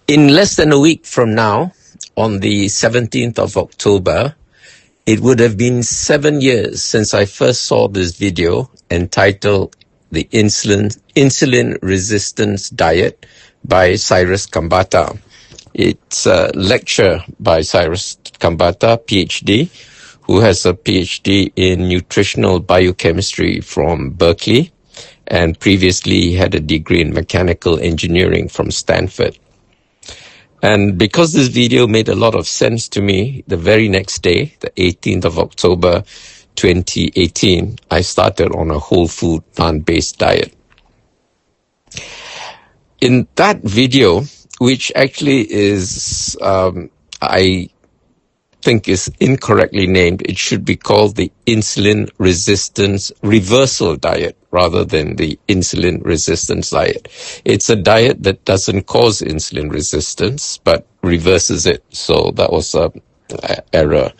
In less than a week from now, on the 17th of October, it would have been 7 years since I first saw this video entitled The Insulin Resistance Diet by Cyrus Kambata. It's a lecture by Cyrus Kambata, PhD, who has a PhD in nutritional biochemistry from Berkeley, and previously he had a degree in mechanical engineering from Stanford. And because this video made a lot of sense to me, the very next day, the 18th of October 2018, I started on a whole food plant-based diet. In that video, which actually is, I think is incorrectly named, it should be called the insulin resistance reversal diet rather than the insulin resistance diet. It's a diet that doesn't cause insulin resistance but reverses it. So that was an error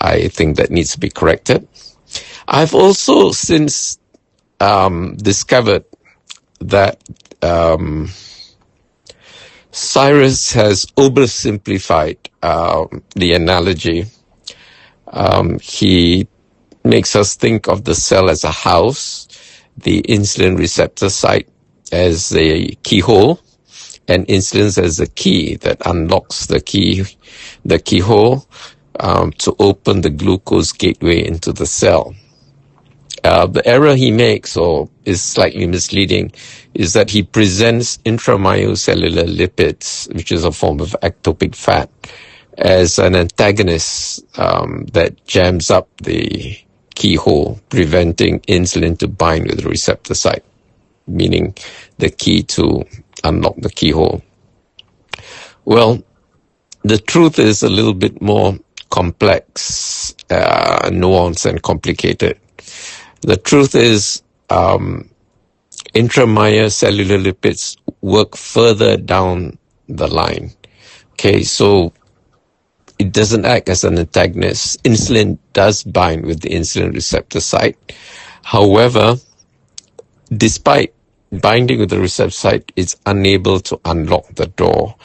I think that needs to be corrected. I've also since discovered that Cyrus has oversimplified the analogy. He makes us think of the cell as a house, the insulin receptor site as a keyhole, and insulin as a key that unlocks the keyhole to open the glucose gateway into the cell. The error he makes, or is slightly misleading, is that he presents intramyocellular lipids, which is a form of ectopic fat, as an antagonist that jams up the keyhole, preventing insulin to bind with the receptor site, meaning the key to unlock the keyhole. Well, the truth is a little bit more complex, nuanced, and complicated. The truth is, intramyocellular lipids work further down the line. Okay, so it doesn't act as an antagonist. Insulin does bind with the insulin receptor site. However, despite binding with the receptor site, it's unable to unlock the door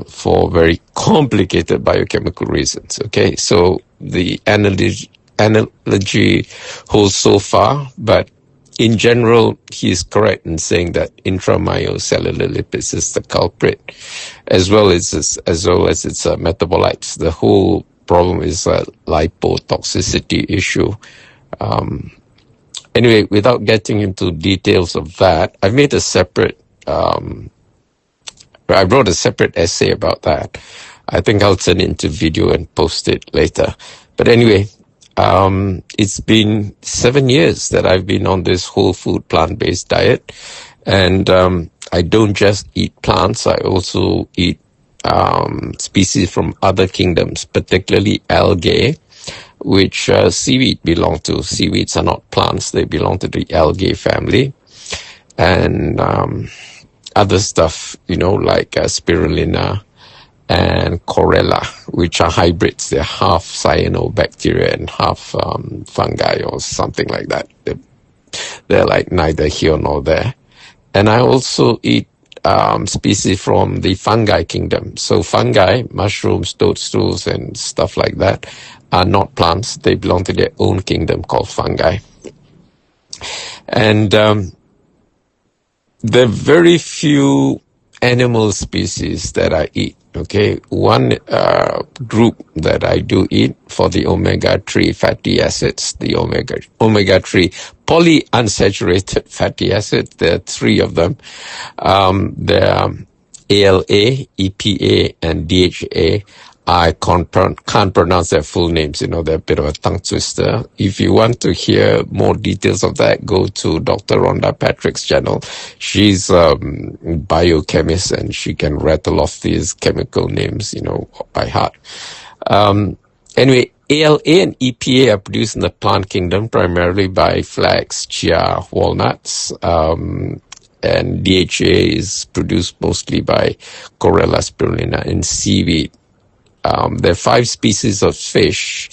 for very complicated biochemical reasons. Okay, so the analogy holds so far, but in general, he is correct in saying that intramyocellular lipids is the culprit, as well as its metabolites. The whole problem is a lipotoxicity issue. Anyway, without getting into details of that, I've made a separate. I wrote a separate essay about that. I think I'll turn it into video and post it later. But anyway. It's been 7 years that I've been on this whole food plant-based diet, and I don't just eat plants. I also eat species from other kingdoms, particularly algae, which seaweed belong to. Seaweeds are not plants; they belong to the algae family, and other stuff, like spirulina and chlorella, which are hybrids. They're half cyanobacteria and half fungi or something like that. They're like neither here nor there. And I also eat species from the fungi kingdom. So fungi, mushrooms, toadstools, and stuff like that are not plants. They belong to their own kingdom called fungi. And there are very few animal species that I eat. Okay, one group that I do eat for the omega-3 fatty acids, the omega-3 polyunsaturated fatty acids. There are three of them. There are ALA, EPA, and DHA. I can't pronounce their full names. They're a bit of a tongue twister. If you want to hear more details of that, go to Dr. Rhonda Patrick's channel. She's a biochemist and she can rattle off these chemical names, by heart. Anyway, ALA and EPA are produced in the plant kingdom primarily by flax, chia, walnuts, and DHA is produced mostly by chlorella, spirulina, and seaweed. There are 5 species of fish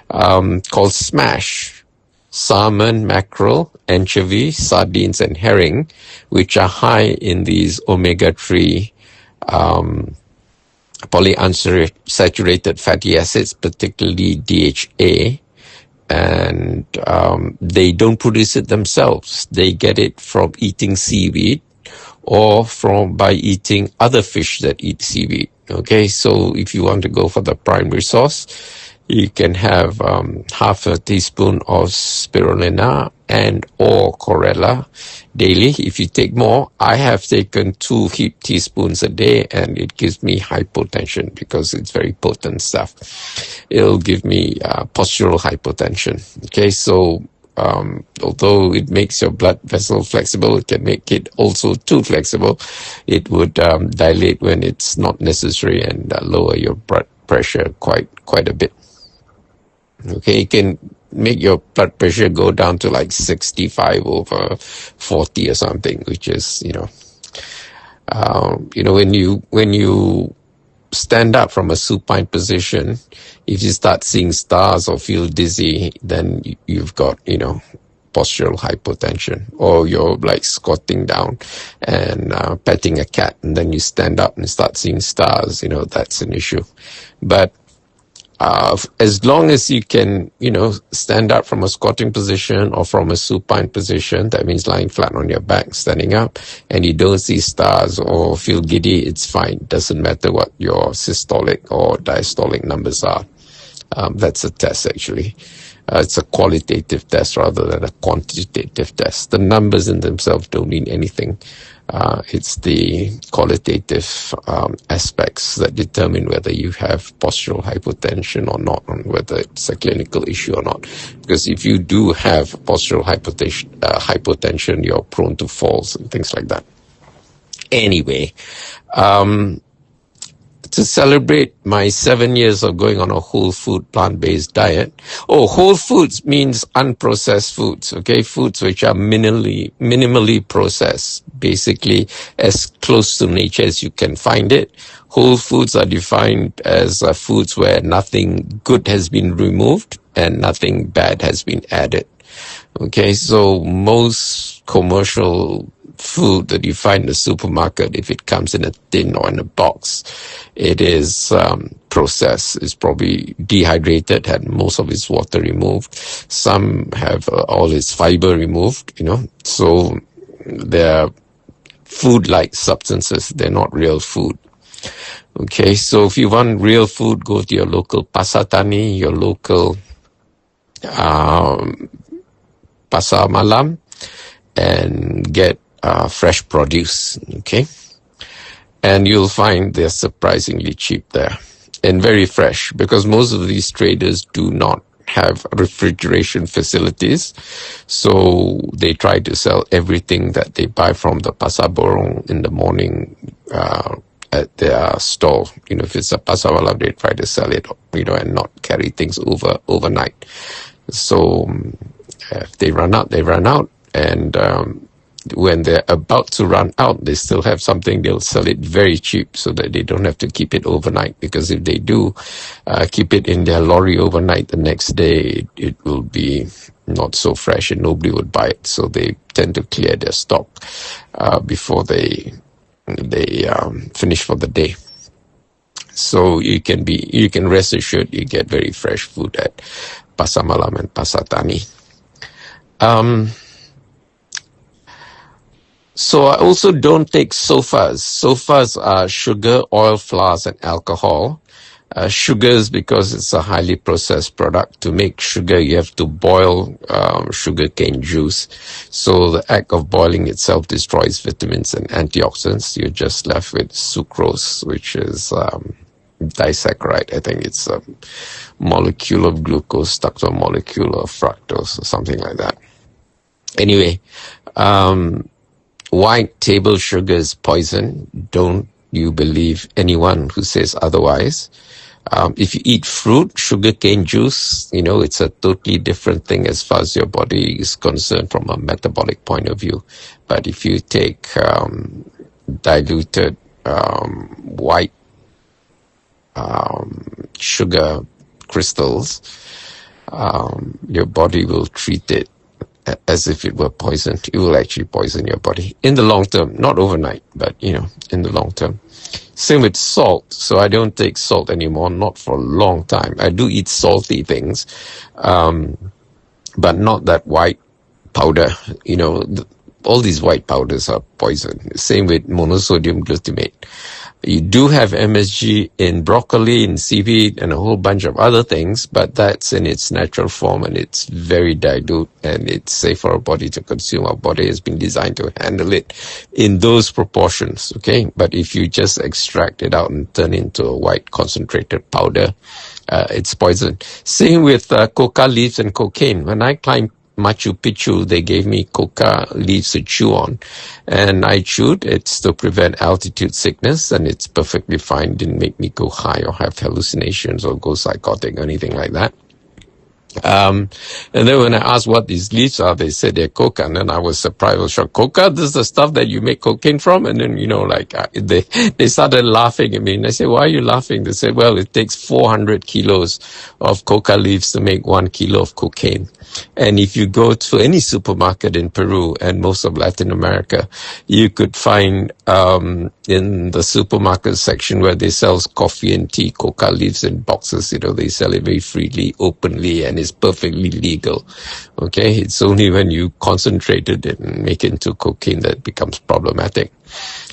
called smash: salmon, mackerel, anchovy, sardines, and herring, which are high in these omega-3 polyunsaturated fatty acids, particularly DHA, and they don't produce it themselves. They get it from eating seaweed or by eating other fish that eat seaweed. Okay, so if you want to go for the primary source, you can have half a teaspoon of spirulina and or chlorella daily. If you take more, I have taken 2 heaped teaspoons a day, and it gives me hypotension because it's very potent stuff. It'll give me postural hypotension. Okay, so although it makes your blood vessel flexible, it can make it also too flexible. It would dilate when it's not necessary and lower your blood pressure quite a bit. Okay, it can make your blood pressure go down to like 65 over 40 or something, which is, when you stand up from a supine position, if you start seeing stars or feel dizzy, then you've got, postural hypotension. Or you're like squatting down and petting a cat, and then you stand up and start seeing stars, that's an issue. But as long as you can, stand up from a squatting position or from a supine position, that means lying flat on your back, standing up, and you don't see stars or feel giddy, it's fine. Doesn't matter what your systolic or diastolic numbers are. That's a test, actually. It's a qualitative test rather than a quantitative test. The numbers in themselves don't mean anything. It's the qualitative aspects that determine whether you have postural hypotension or not, and whether it's a clinical issue or not. Because if you do have postural hypotension, you're prone to falls and things like that. Anyway, to celebrate my 7 years of going on a whole food plant-based diet. Whole foods means unprocessed foods, okay? Foods which are minimally processed, basically as close to nature as you can find it. Whole foods are defined as foods where nothing good has been removed and nothing bad has been added. Okay, so most commercial food that you find in the supermarket, if it comes in a tin or in a box, it is processed. It's probably dehydrated, had most of its water removed. Some have all its fiber removed, so they're food-like substances. They're not real food. Okay, so if you want real food, go to your local pasar tani, your local pasar malam, and get fresh produce, okay? And you'll find they're surprisingly cheap there and very fresh, because most of these traders do not have refrigeration facilities, so they try to sell everything that they buy from the pasar borong in the morning at their store. If it's a pasar malam, they try to sell it, and not carry things overnight. So if they run out, they run out, and when they're about to run out, they still have something, they'll sell it very cheap so that they don't have to keep it overnight. Because if they do keep it in their lorry overnight, the next day it will be not so fresh and nobody would buy it. So they tend to clear their stock before they finish for the day. So you can rest assured you get very fresh food at Pasar Malam and Pasar Tani. So I also don't take sofas. Sofas are sugar, oil, flours, and alcohol. Sugars, because it's a highly processed product. To make sugar, you have to boil sugarcane juice. So the act of boiling itself destroys vitamins and antioxidants. You're just left with sucrose, which is disaccharide. I think it's a molecule of glucose stuck to a molecule of fructose or something like that. Anyway, white table sugar is poison. Don't you believe anyone who says otherwise. If you eat fruit, sugarcane juice, it's a totally different thing as far as your body is concerned from a metabolic point of view. But if you take diluted white sugar crystals, your body will treat it as if it were poison. It will actually poison your body in the long term, not overnight, but in the long term. Same with salt. So I don't take salt anymore, not for a long time. I do eat salty things, but not that white powder. All these white powders are poison. Same with monosodium glutamate. You do have MSG in broccoli, in seaweed, and a whole bunch of other things, but that's in its natural form, and it's very dilute, and it's safe for our body to consume. Our body has been designed to handle it in those proportions, okay? But if you just extract it out and turn it into a white concentrated powder, it's poison. Same with coca leaves and cocaine. When I climbed Machu Picchu, they gave me coca leaves to chew on, and I chewed. It's to prevent altitude sickness, and it's perfectly fine. Didn't make me go high or have hallucinations or go psychotic or anything like that. And then when I asked what these leaves are, they said they're coca, and then I was surprised. I was shocked. Coca, this is the stuff that you make cocaine from? And then, they started laughing at me, and I said, why are you laughing? They said, well, it takes 400 kilos of coca leaves to make 1 kilo of cocaine. And if you go to any supermarket in Peru and most of Latin America, you could find in the supermarket section where they sell coffee and tea, coca leaves in boxes. They sell it very freely, openly, and it's perfectly legal. Okay, it's only when you concentrate it and make it into cocaine that it becomes problematic.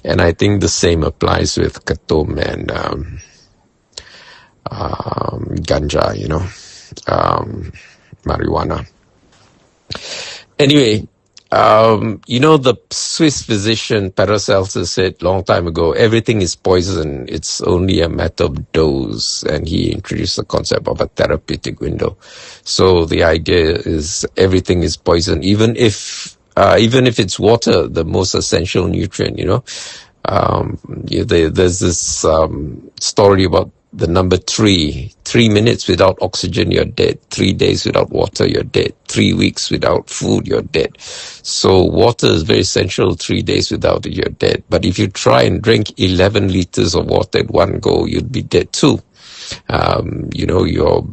And I think the same applies with katom and ganja, marijuana. Anyway, the Swiss physician Paracelsus said long time ago, everything is poison. It's only a matter of dose. And he introduced the concept of a therapeutic window. So the idea is everything is poison, even if it's water, the most essential nutrient, there's this story about the number 3. 3 minutes without oxygen, you're dead. 3 days without water, you're dead. 3 weeks without food, you're dead. So water is very essential. 3 days without it, you're dead. But if you try and drink 11 liters of water at one go, you'd be dead too. Your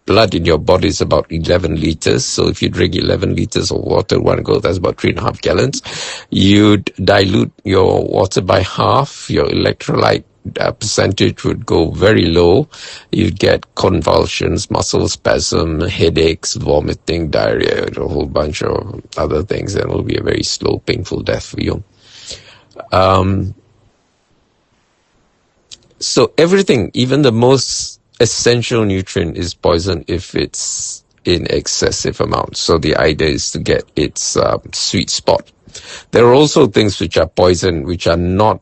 blood in your body is about 11 liters. So if you drink 11 liters of water at one go, that's about 3.5 gallons. You'd dilute your water by half. Your electrolyte percentage would go very low. You'd get convulsions, muscle spasm, headaches, vomiting, diarrhea, a whole bunch of other things, and it will be a very slow, painful death for you. So everything, even the most essential nutrient, is poison if it's in excessive amounts. So the idea is to get its sweet spot. There are also things which are poison, which are not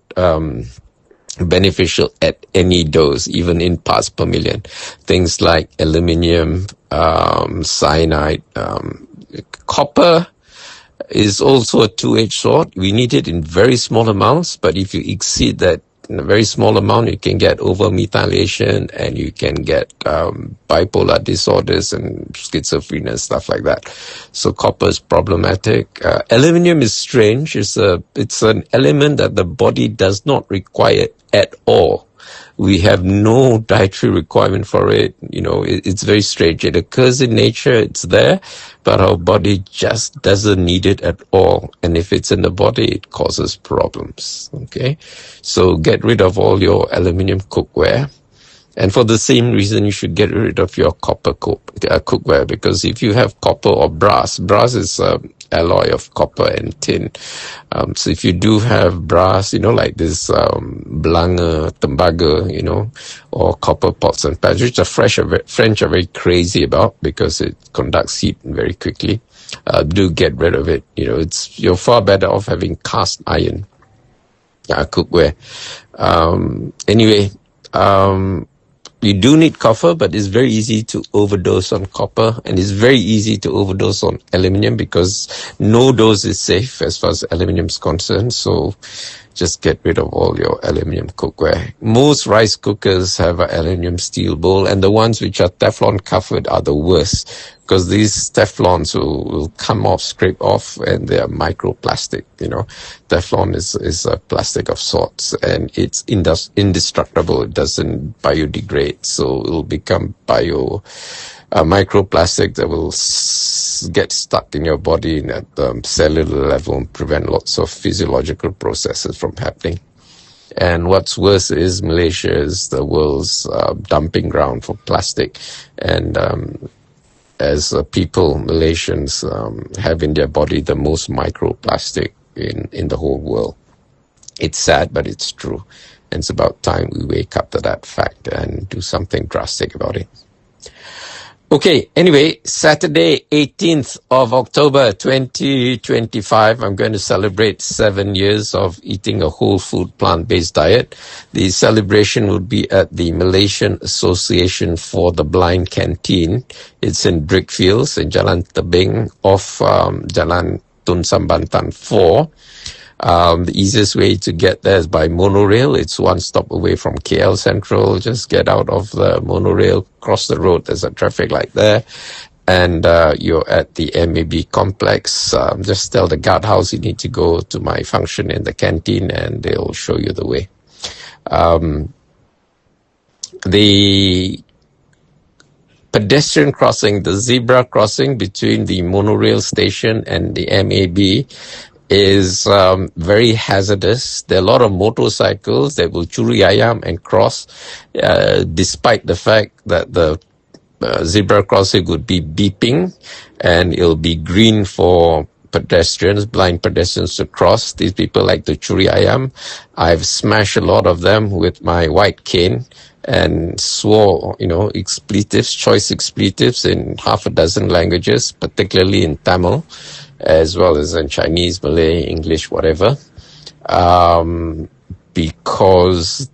beneficial at any dose, even in parts per million. Things like aluminium, cyanide, copper is also a two-edged sword. We need it in very small amounts, but if you exceed that in a very small amount, you can get over-methylation, and you can get bipolar disorders and schizophrenia and stuff like that. So copper is problematic. Aluminium is strange. It's an element that the body does not require at all. We have no dietary requirement for it. It's very strange. It occurs in nature. It's there, but our body just doesn't need it at all. And if it's in the body, it causes problems. Okay, so get rid of all your aluminium cookware. And for the same reason, you should get rid of your copper cookware, because if you have copper or brass is alloy of copper and tin. So if you do have brass, like this Belanga, tembaga, or copper pots and pans, which the French are very crazy about because it conducts heat very quickly, do get rid of it. You're far better off having cast iron cookware. Anyway, you do need copper, but it's very easy to overdose on copper, and it's very easy to overdose on aluminium because no dose is safe as far as aluminium is concerned. So just get rid of all your aluminium cookware. Most rice cookers have an aluminium steel bowl, and the ones which are Teflon covered are the worst, because these Teflons will come off, scrape off, and they are microplastic. Teflon is a plastic of sorts, and it's indestructible. It doesn't biodegrade, so it will become microplastic that will get stuck in your body at the cellular level and prevent lots of physiological processes from happening. And what's worse is Malaysia is the world's dumping ground for plastic. And as people, Malaysians have in their body the most microplastic in the whole world. It's sad, but it's true. And it's about time we wake up to that fact and do something drastic about it. Okay, anyway, Saturday, 18th of October, 2025, I'm going to celebrate 7 years of eating a whole food plant-based diet. The celebration will be at the Malaysian Association for the Blind Canteen. It's in Brickfields in Jalan Tebing off Jalan Tun Sambanthan 4. The easiest way to get there is by monorail. It's one stop away from KL Central. Just get out of the monorail, cross the road. There's a traffic light there. And you're at the MAB complex. Just tell the guardhouse you need to go to my function in the canteen and they'll show you the way. The pedestrian crossing, the zebra crossing between the monorail station and the MAB is very hazardous. There are a lot of motorcycles that will curi ayam and cross, despite the fact that the zebra crossing would be beeping and it'll be green for pedestrians, blind pedestrians to cross. These people like to curi ayam. I've smashed a lot of them with my white cane and swore, expletives, choice expletives in half a dozen languages, particularly in Tamil, as well as in Chinese, Malay, English, whatever, because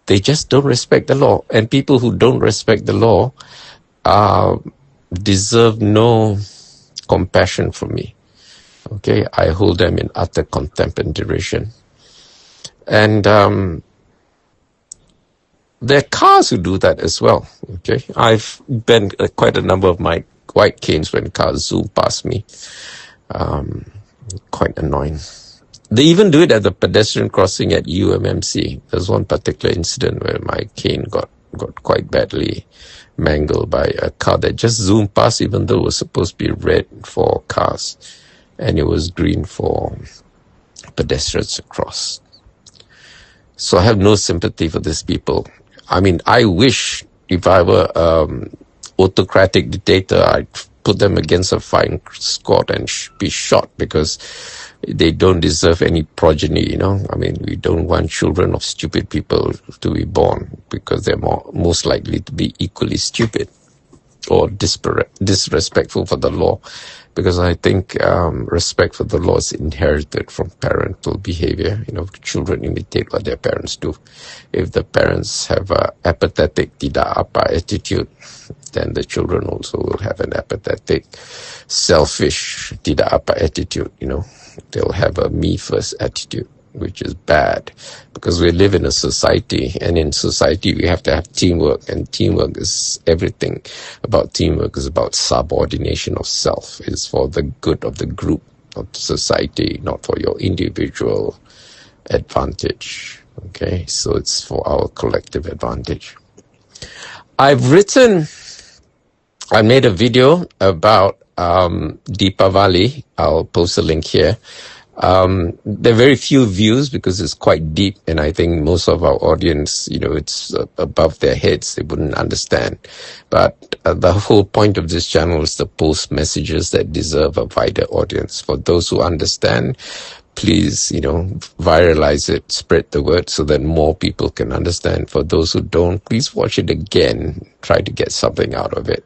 they just don't respect the law. And people who don't respect the law deserve no compassion from me. Okay, I hold them in utter contempt and derision. And there are cars who do that as well. Okay, I've bent quite a number of my white canes when cars zoom past me. Quite annoying. They even do it at the pedestrian crossing at UMMC. There's one particular incident where my cane got quite badly mangled by a car that just zoomed past, even though it was supposed to be red for cars and it was green for pedestrians to cross. So I have no sympathy for these people. I mean, I wish if I were autocratic dictator, I'd put them against a firing squad and be shot because they don't deserve any progeny, I mean, we don't want children of stupid people to be born because they're most likely to be equally stupid or disrespectful for the law, because I think respect for the law is inherited from parental behavior. Children imitate what their parents do. If the parents have a apathetic tidak apa attitude, then the children also will have an apathetic, selfish tidak apa attitude. They'll have a me first attitude, which is bad, because we live in a society, and in society we have to have teamwork, and teamwork is everything. About teamwork is about subordination of self. It's for the good of the group, of the society, not for your individual advantage. Okay, so it's for our collective advantage. I made a video about Deepavali. I'll post a link here. There are very few views because it's quite deep, and I think most of our audience, it's above their heads. They wouldn't understand. But the whole point of this channel is to post messages that deserve a wider audience. For those who understand, please, viralize it, spread the word so that more people can understand. For those who don't, please watch it again. Try to get something out of it.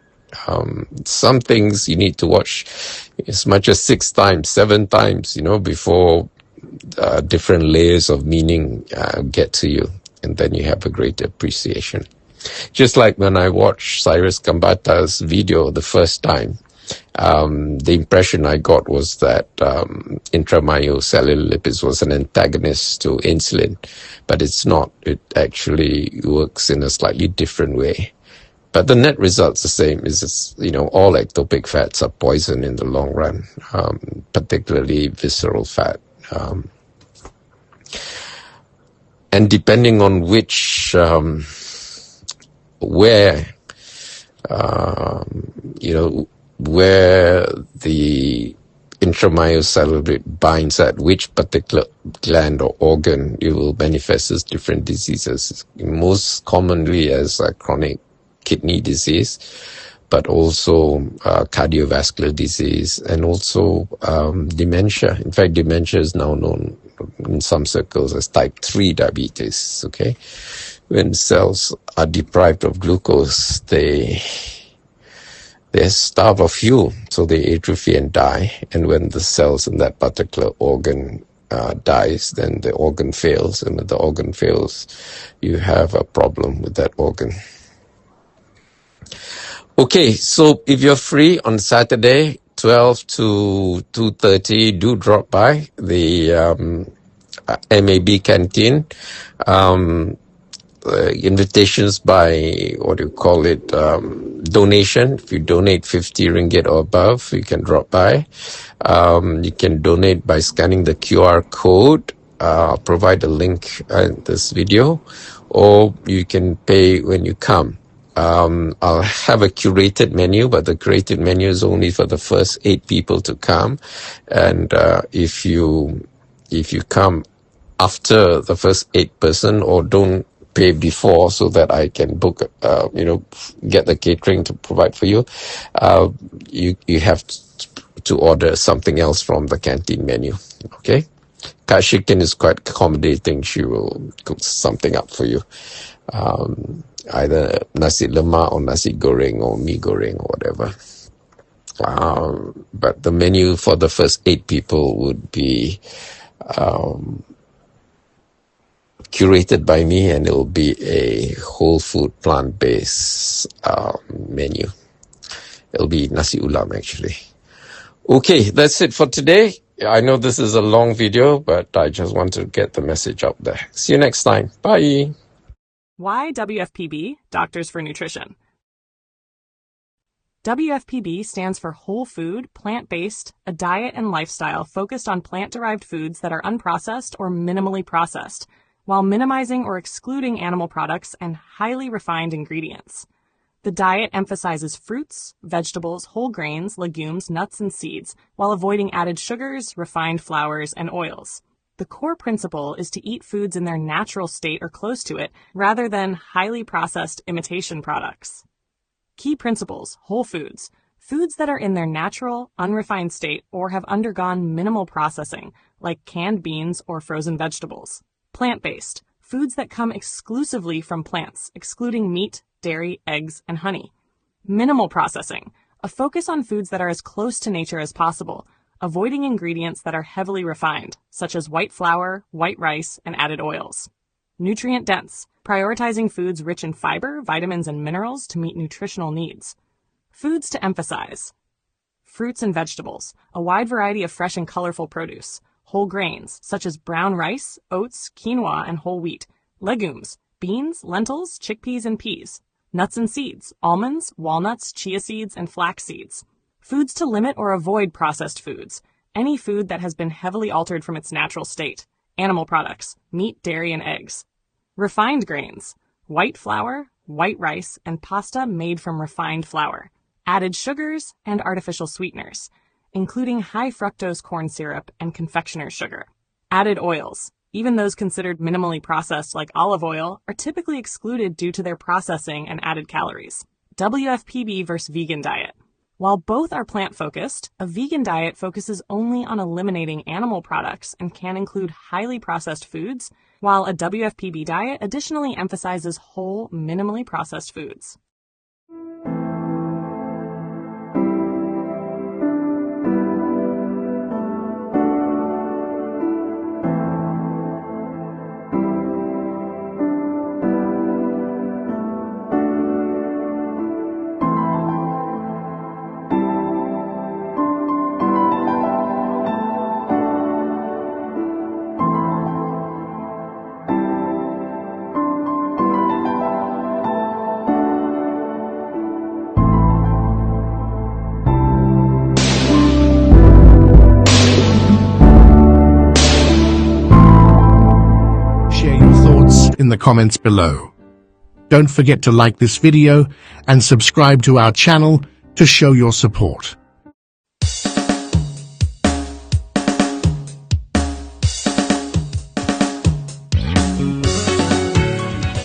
Some things you need to watch as much as 6 times, 7 times, before different layers of meaning get to you, and then you have a great appreciation. Just like when I watched Cyrus Kambata's video the first time, the impression I got was that intramyocellular lipids was an antagonist to insulin, but it's not. It actually works in a slightly different way. But the net result's the same. Is all ectopic fats are poison in the long run, particularly visceral fat. And depending on where where the intramyocellular binds at which particular gland or organ, it will manifest as different diseases, most commonly as chronic kidney disease, but also cardiovascular disease, and also dementia. In fact, dementia is now known in some circles as type 3 diabetes, okay? When cells are deprived of glucose, they're starved of fuel, so they atrophy and die. And when the cells in that particular organ dies, then the organ fails. And when the organ fails, you have a problem with that organ. Okay, so if you're free on Saturday, 12 to 2:30, do drop by the MAB Canteen. Invitations by, donation. If you donate 50 ringgit or above, you can drop by. You can donate by scanning the QR code. I'll provide a link in this video, or you can pay when you come. I'll have a curated menu, but the curated menu is only for the first 8 people to come. And if you come after the first 8 person, or don't pay before so that I can book, get the catering to provide for you, you have to order something else from the canteen menu. Okay? Kashikin is quite accommodating. She will cook something up for you. Either nasi lemak or nasi goreng or mee goreng or whatever. But the menu for the first 8 people would be curated by me, and it will be a whole food, plant-based menu. It'll be nasi ulam, actually. Okay, that's it for today. I know this is a long video, but I just want to get the message out there. See you next time. Bye. Why WFPB, Doctors for Nutrition? WFPB stands for Whole Food, Plant-Based, a diet and lifestyle focused on plant-derived foods that are unprocessed or minimally processed, while minimizing or excluding animal products and highly refined ingredients. The diet emphasizes fruits, vegetables, whole grains, legumes, nuts, and seeds, while avoiding added sugars, refined flours, and oils. The core principle is to eat foods in their natural state or close to it, rather than highly processed imitation products. Key principles: whole foods. Foods that are in their natural, unrefined state or have undergone minimal processing, like canned beans or frozen vegetables. Plant-based. Foods that come exclusively from plants, excluding meat, dairy, eggs, and honey. Minimal processing. A focus on foods that are as close to nature as possible, avoiding ingredients that are heavily refined, such as white flour, white rice, and added oils. Nutrient dense, prioritizing foods rich in fiber, vitamins, and minerals to meet nutritional needs. Foods to emphasize: fruits and vegetables, a wide variety of fresh and colorful produce. Whole grains, such as brown rice, oats, quinoa, and whole wheat. Legumes, beans, lentils, chickpeas, and peas. Nuts and seeds, almonds, walnuts, chia seeds, and flax seeds. Foods to limit or avoid processed foods, any food that has been heavily altered from its natural state. Animal products, meat, dairy, and eggs. Refined grains, white flour, white rice, and pasta made from refined flour. Added sugars and artificial sweeteners, including high fructose corn syrup and confectioner's sugar. Added oils, even those considered minimally processed like olive oil, are typically excluded due to their processing and added calories. WFPB versus vegan diet. While both are plant-focused, a vegan diet focuses only on eliminating animal products and can include highly processed foods, while a WFPB diet additionally emphasizes whole, minimally processed foods. In the comments below. Don't forget to like this video and subscribe to our channel to show your support.